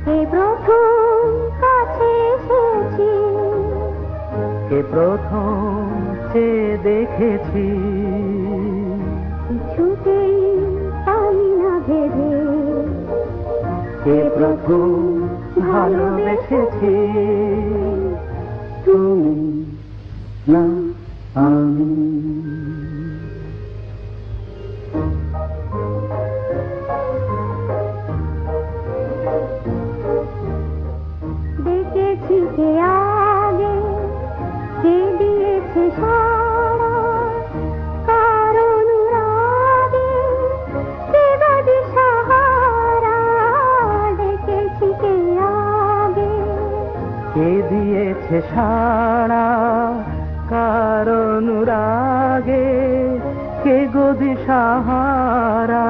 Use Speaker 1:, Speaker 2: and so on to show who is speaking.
Speaker 1: কে প্রথম কাছে এসেছি,
Speaker 2: কে প্রথম চেয়ে দেখেছি,
Speaker 1: কিছুতেই পাই না ভেবে,
Speaker 2: কে প্রথম ভালোবেসেছি, তুমি না আমি।
Speaker 1: দেখেছি কে আগে, কে দিয়েছে সাড়া, কার অনুরাগে, কে বা দিশাহারা। দেখেছি কে আগে,
Speaker 2: কে দিয়েছে সাড়া, কার অনুরাগে, কে গো দিশাহারা।